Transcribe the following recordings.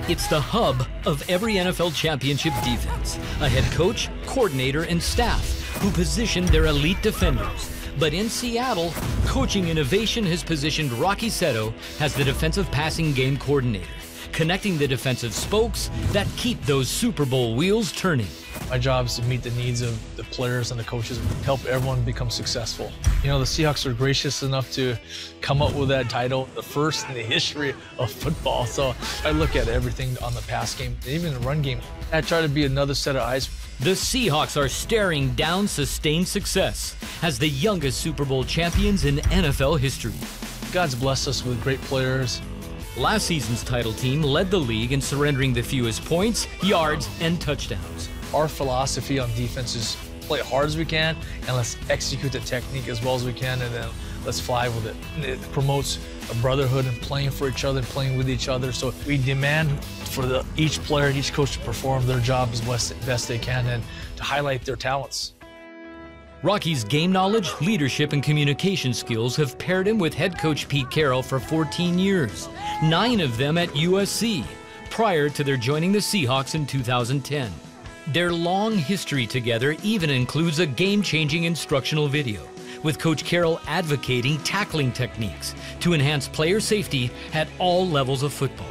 It's the hub of every NFL championship defense. A head coach, coordinator, and staff who position their elite defenders. But in Seattle, coaching innovation has positioned Rocky Seto as the defensive passing game coordinator, connecting the defensive spokes that keep those Super Bowl wheels turning. My job is to meet the needs of the players and the coaches, help everyone become successsul. You know, the Seahawks are gracious enough to come up with that title, the first in the history of football. So I look at everything on the pass game, even the run game. I try to be another set of eyes. The Seahawks are staring down sustained success as the youngest Super Bowl champions in NFL history. God's blessed us with great players. Last season's title team led the league in surrendering the fewest points, yards, and touchdowns. Our philosophy on defense is play as hard as we can and let's execute the technique as well as we can, and then let's fly with it. It promotes a brotherhood and playing for each other and playing with each other. So we demand for each player and each coach to perform their job as best they can and to highlight their talents. Rocky's game knowledge, leadership, and communication skills have paired him with head coach Pete Carroll for 14 years, 9 of them at USC, prior to their joining the Seahawks in 2010. Their long history together even includes a game-changing instructional video, with Coach Carroll advocating tackling techniques to enhance player safety at all levels of football.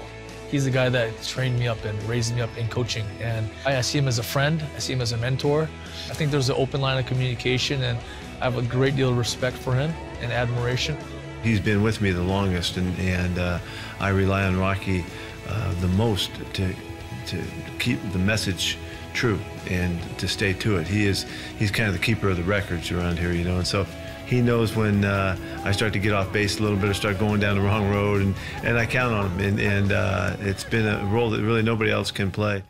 He's the guy that trained me up and raised me up in coaching, and I see him as a friend, I see him as a mentor. I think there's an open line of communication, and I have a great deal of respect for him and admiration. He's been with me the longest, and I rely on Rocky the most to keep the message true and to stay to it. He's kind of the keeper of the records around here, you know, and so he knows when I start to get off base a little bit or start going down the wrong road, and I count on him, and it's been a role that really nobody else can play.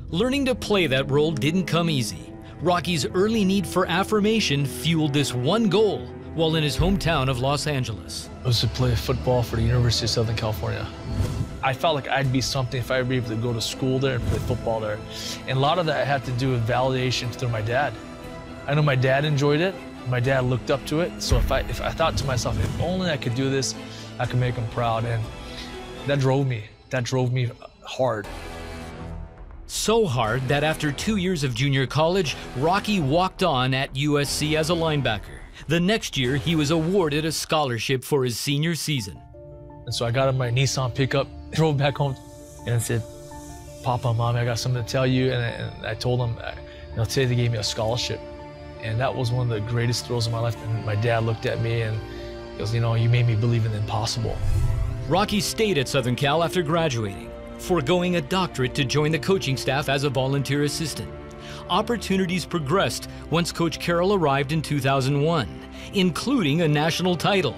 Learning to play that role didn't come easy. Rocky's early need for affirmation fueled this one goal while in his hometown of Los Angeles. It was to play football for the University of Southern California. I felt like I'd be something if I were able to go to school there and play football there. And a lot of that had to do with validation through my dad. I know my dad enjoyed it. My dad looked up to it. So if I thought to myself, if only I could do this, I could make him proud. And that drove me. That drove me hard. So hard that after 2 years of junior college, Rocky walked on at USC as a linebacker. The next year, he was awarded a scholarship for his senior season. And so I got in my Nissan pickup, drove back home, and said, Papa, Mommy, I got something to tell you. And I told them, you know, today they gave me a scholarship. And that was one of the greatest thrills of my life. And my dad looked at me and he goes, you know, you made me believe in the impossible. Rocky stayed at Southern Cal after graduating, foregoing a doctorate to join the coaching staff as a volunteer assistant. Opportunities progressed once Coach Carroll arrived in 2001, including a national title.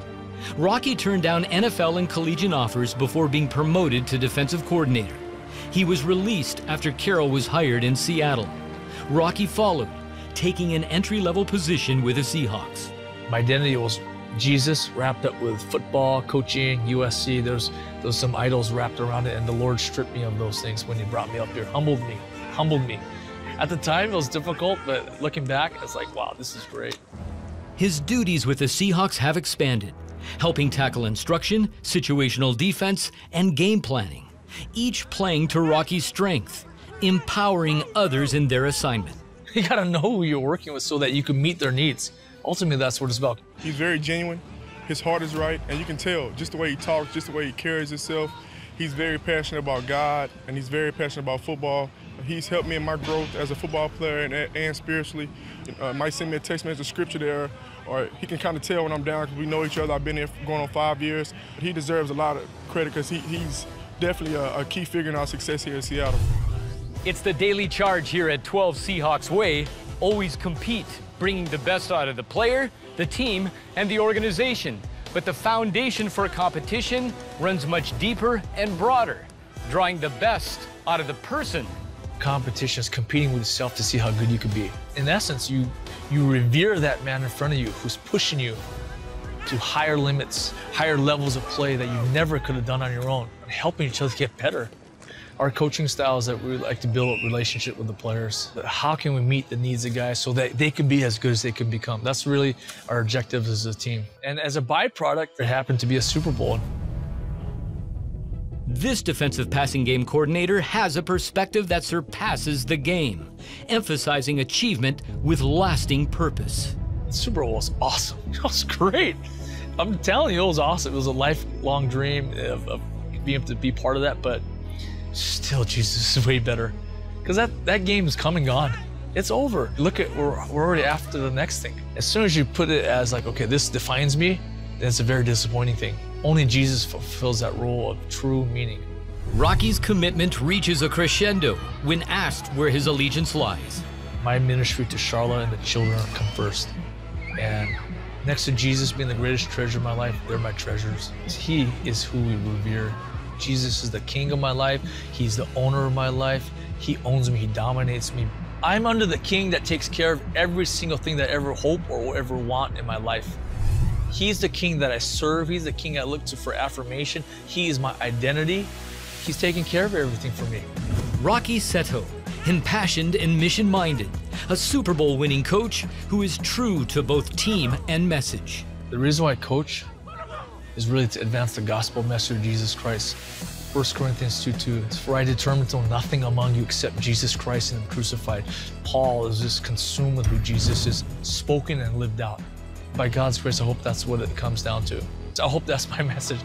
Rocky turned down NFL and collegiate offers before being promoted to defensive coordinator. He was released after Carroll was hired in Seattle. Rocky followed, taking an entry-level position with the Seahawks. My identity was Jesus wrapped up with football, coaching, USC. There's some idols wrapped around it, and the Lord stripped me of those things when he brought me up here, humbled me. At the time, it was difficult, but looking back, it's like, wow, this is great. His duties with the Seahawks have expanded, helping tackle instruction, situational defense, and game planning, each playing to Rocky's strength, empowering others in their assignment. You gotta know who you're working with so that you can meet their needs. Ultimately, that's what it's about. He's very genuine, his heart is right, and you can tell just the way he talks, just the way he carries himself. He's very passionate about God, and he's very passionate about football. He's helped me in my growth as a football player and spiritually. Might send me a text message of scripture there, or he can kind of tell when I'm down because we know each other. I've been here going on 5 years. He deserves a lot of credit because he's definitely a key figure in our success here in Seattle. It's the daily charge here at 12 Seahawks Way. Always compete, bringing the best out of the player, the team, and the organization. But the foundation for competition runs much deeper and broader, drawing the best out of the person. Competition is competing with yourself to see how good you can be. In essence, you revere that man in front of you who's pushing you to higher limits, higher levels of play that you never could have done on your own, and helping each other get better. Our coaching style is that we like to build a relationship with the players. How can we meet the needs of guys so that they can be as good as they can become? That's really our objective as a team. And as a byproduct, it happened to be a Super Bowl. This defensive passing game coordinator has a perspective that surpasses the game, emphasizing achievement with lasting purpose. The Super Bowl was awesome. It was great. I'm telling you, it was awesome. It was a lifelong dream of being able to be part of that, but still, Jesus is way better. Because that game is come and gone. It's over. Look at, we're already after the next thing. As soon as you put it as like, okay, this defines me, then it's a very disappointing thing. Only Jesus fulfills that role of true meaning. Rocky's commitment reaches a crescendo when asked where his allegiance lies. My ministry to Charlotte and the children come first. And next to Jesus being the greatest treasure of my life, they're my treasures. He is who we revere. Jesus is the king of my life. He's the owner of my life. He owns me, he dominates me. I'm under the king that takes care of every single thing that I ever hope or will ever want in my life. He's the king that I serve. He's the king I look to for affirmation. He is my identity. He's taking care of everything for me. Rocky Seto, impassioned and mission-minded, a Super Bowl winning coach who is true to both team and message. The reason why I coach is really to advance the gospel message of Jesus Christ. 1 Corinthians 2:2, for I determined to know nothing among you except Jesus Christ and Him crucified. Paul is just consumed with who Jesus is, spoken and lived out. By God's grace, I hope that's what it comes down to. I hope that's my message.